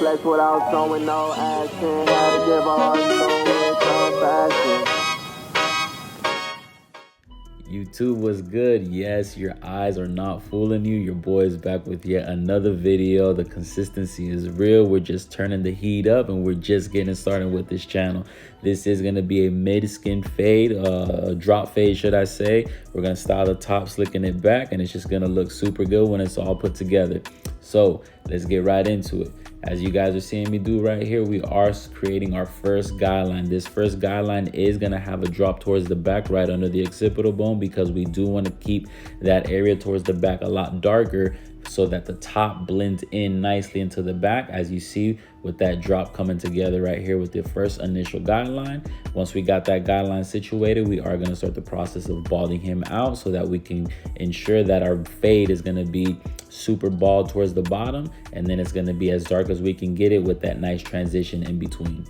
flex without showing no action. Had to give a heart so with compassion. YouTube was good. Yes, your eyes are not fooling you. Your boy is back with yet another video. The consistency is real. We're just turning the heat up and we're just getting started with this channel. This is going to be a mid-skin fade, a drop fade, should I say. We're going to style the top, slicking it back, and it's just going to look super good when it's all put together. So let's get right into it. As you guys are seeing me do right here, we are creating our first guideline. This first guideline is going to have a drop towards the back right under the occipital bone because we do want to keep that area towards the back a lot darker so that the top blends in nicely into the back, as you see with that drop coming together right here with the first initial guideline. Once we got that guideline situated, we are going to start the process of balding him out so that we can ensure that our fade is going to be super bald towards the bottom, and then it's going to be as dark as we can get it with that nice transition in between.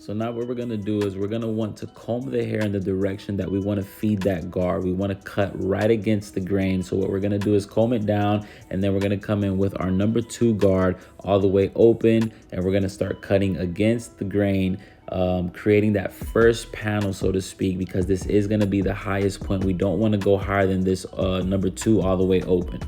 So now what we're going to do is we're going to want to comb the hair in the direction that we want to feed that guard. We want to cut right against the grain. So what we're going to do is comb it down, and then we're going to come in with our number 2 guard all the way open, and we're going to start cutting against the grain, creating that first panel, so to speak, because this is going to be the highest point. We don't want to go higher than this number 2 all the way open.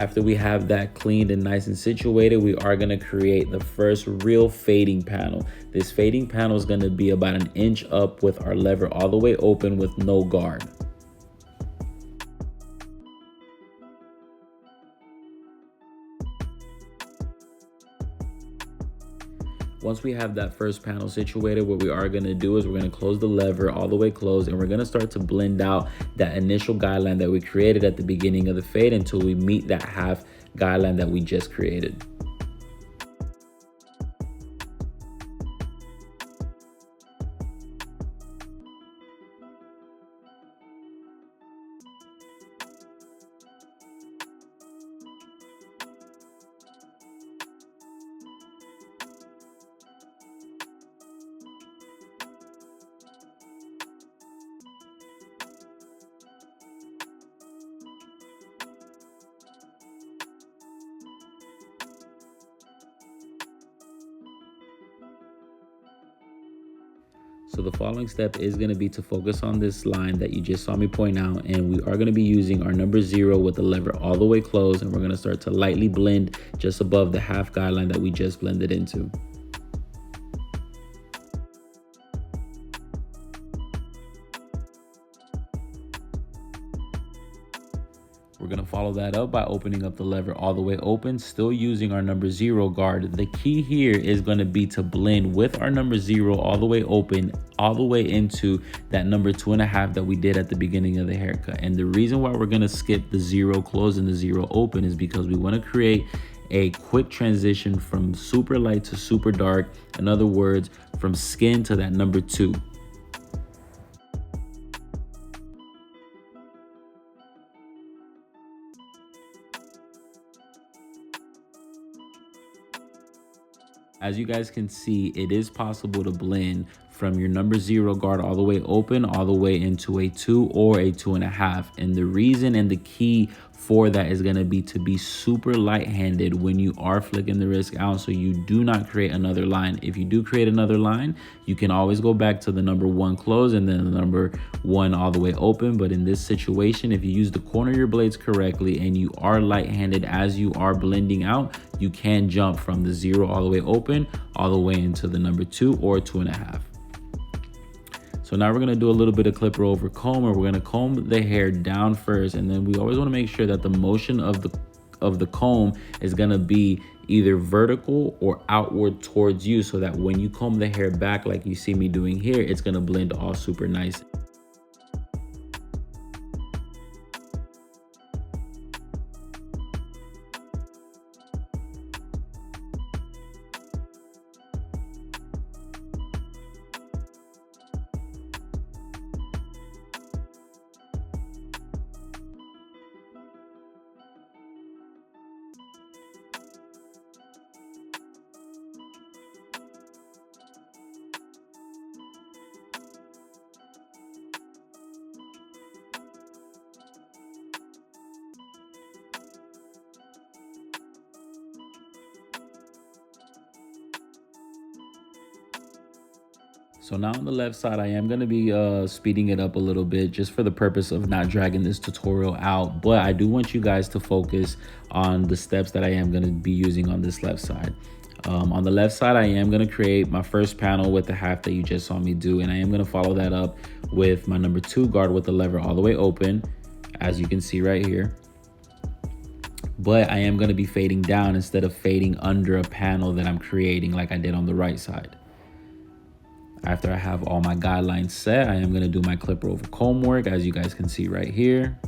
After we have that cleaned and nice and situated, we are going to create the first real fading panel. This fading panel is going to be about 1 inch up with our lever all the way open with no guard. Once we have that first panel situated, what we are going to do is we're going to close the lever all the way closed, and we're going to start to blend out that initial guideline that we created at the beginning of the fade until we meet that half guideline that we just created. So the following step is going to be to focus on this line that you just saw me point out, and we are going to be using our number 0 with the lever all the way closed, and we're going to start to lightly blend just above the half guideline that we just blended into. We're going to follow that up by opening up the lever all the way open, still using our number 0 guard. The key here is going to be to blend with our number 0 all the way open, all the way into that number 2.5 that we did at the beginning of the haircut. And the reason why we're going to skip the 0 close and the 0 open is because we want to create a quick transition from super light to super dark. In other words, from skin to that number 2. As you guys can see, it is possible to blend from your number 0 guard all the way open, all the way into a 2 or a 2.5. And the reason and the key for that is going to be super light-handed when you are flicking the wrist out, so you do not create another line. If you do create another line, you can always go back to the number 1 close and then the number 1 all the way open. But in this situation, if you use the corner of your blades correctly and you are light-handed as you are blending out, you can jump from the 0 all the way open all the way into the number 2 or 2.5. So now we're going to do a little bit of clipper over comb, or we're going to comb the hair down first, and then we always want to make sure that the motion of the comb is going to be either vertical or outward towards you, so that when you comb the hair back like you see me doing here, it's going to blend all super nice. So now on the left side, I am going to be speeding it up a little bit just for the purpose of not dragging this tutorial out. But I do want you guys to focus on the steps that I am going to be using on this left side. On the left side, I am going to create my first panel with the half that you just saw me do. And I am going to follow that up with my number 2 guard with the lever all the way open, as you can see right here. But I am going to be fading down instead of fading under a panel that I'm creating like I did on the right side. After I have all my guidelines set, I am going to do my clipper over comb work, as you guys can see right here.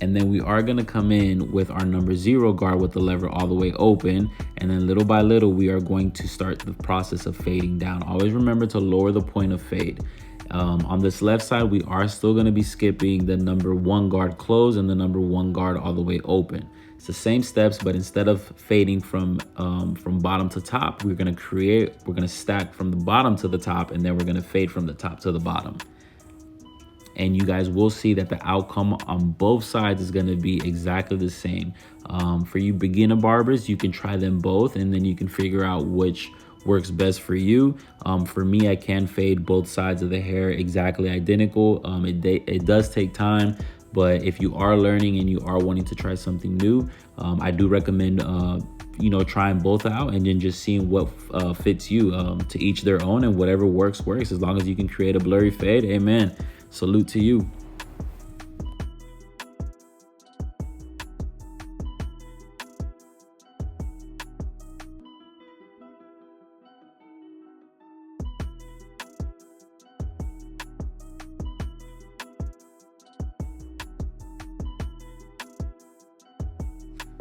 And then we are going to come in with our number 0 guard with the lever all the way open. And then little by little, we are going to start the process of fading down. Always remember to lower the point of fade. On this left side, we are still going to be skipping the number 1 guard close and the number 1 guard all the way open. It's the same steps, but instead of fading from bottom to top, we're going to stack from the bottom to the top, and then we're going to fade from the top to the bottom. And you guys will see that the outcome on both sides is going to be exactly the same. For you beginner barbers, you can try them both, and then you can figure out which works best for you. For me, I can fade both sides of the hair exactly identical. It does take time, but if you are learning and you are wanting to try something new, I do recommend trying both out and then just seeing what fits you. To each their own, and whatever works. As long as you can create a blurry fade, amen. Salute to you.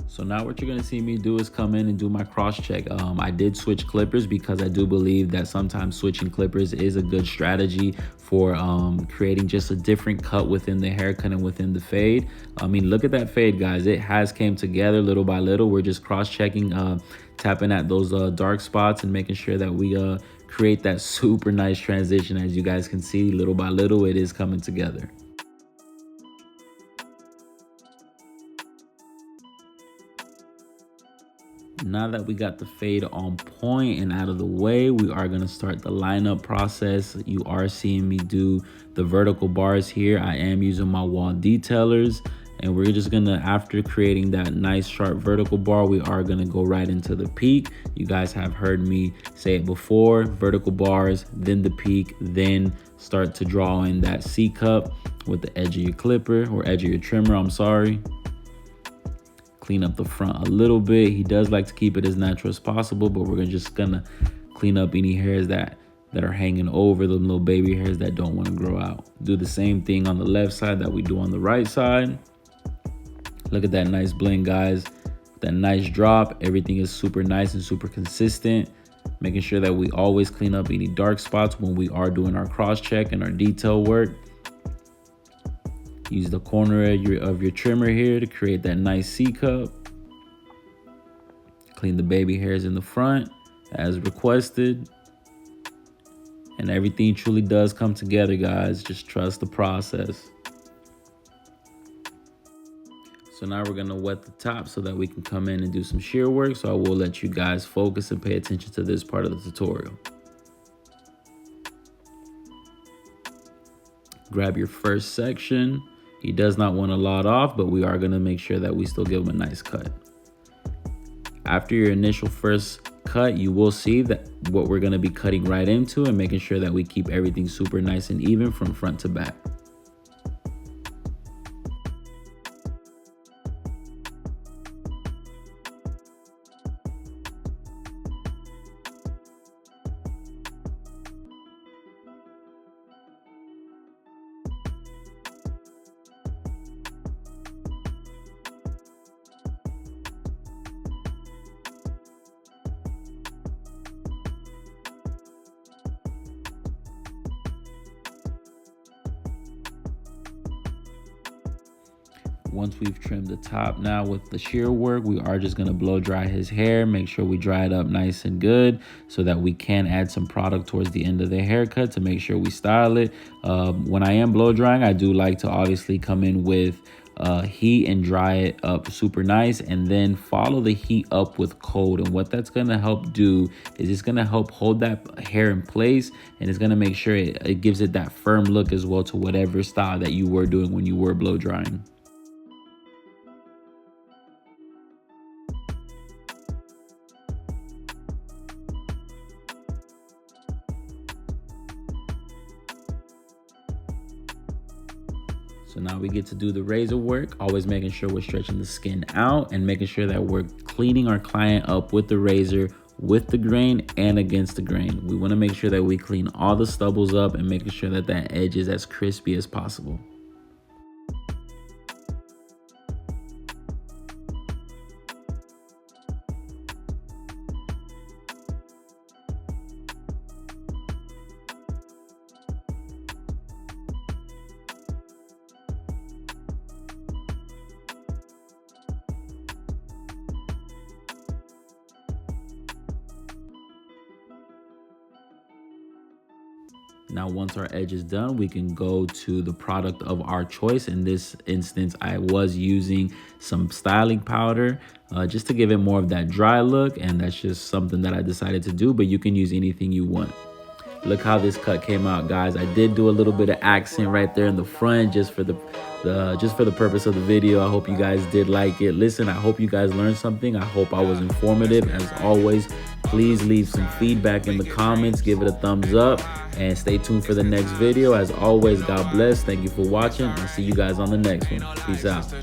So now what you're going to see me do is come in and do my cross check. I did switch clippers because I do believe that sometimes switching clippers is a good strategy for creating just a different cut within the haircut and within the fade. I mean, look at that fade, guys. It has came together little by little. We're just cross checking, tapping at those dark spots and making sure that we create that super nice transition. As you guys can see, little by little, it is coming together. Now that we got the fade on point and out of the way, we are going to start the lineup process. You are seeing me do the vertical bars here. I am using my wall detailers, and we're just going to, after creating that nice sharp vertical bar, we are going to go right into the peak. You guys have heard me say it before: vertical bars, then the peak, then start to draw in that C cup with the edge of your clipper, or edge of your trimmer, I'm sorry. Clean up the front a little bit. He does like to keep it as natural as possible, but we're just gonna clean up any hairs that are hanging over, the little baby hairs that don't want to grow out. Do the same thing on the left side that we do on the right side. Look at that nice blend, guys. That nice drop. Everything is super nice and super consistent. Making sure that we always clean up any dark spots when we are doing our cross check and our detail work. Use the corner of your trimmer here to create that nice C cup. Clean the baby hairs in the front as requested. And everything truly does come together, guys. Just trust the process. So now we're gonna wet the top so that we can come in and do some shear work. So I will let you guys focus and pay attention to this part of the tutorial. Grab your first section. He does not want to lot off, but we are going to make sure that we still give him a nice cut. After your initial first cut, you will see that what we're going to be cutting right into and making sure that we keep everything super nice and even from front to back. Once we've trimmed the top, now with the shear work, we are just going to blow dry his hair. Make sure we dry it up nice and good so that we can add some product towards the end of the haircut to make sure we style it. When I am blow drying, I do like to obviously come in with heat and dry it up super nice, and then follow the heat up with cold. And what that's gonna help do is it's gonna help hold that hair in place, and it's gonna make sure it gives it that firm look as well to whatever style that you were doing when you were blow drying. So now we get to do the razor work, always making sure we're stretching the skin out and making sure that we're cleaning our client up with the razor, with the grain and against the grain. We want to make sure that we clean all the stubbles up and making sure that that edge is as crispy as possible. Now, once our edge is done, we can go to the product of our choice. In this instance, I was using some styling powder just to give it more of that dry look. And that's just something that I decided to do, but you can use anything you want. Look how this cut came out, guys. I did do a little bit of accent right there in the front just for the purpose of the video. I hope you guys did like it. Listen, I hope you guys learned something. I hope I was informative. As always, please leave some feedback in the comments. Give it a thumbs up and stay tuned for the next video. As always, God bless. Thank you for watching. I'll see you guys on the next one. Peace out.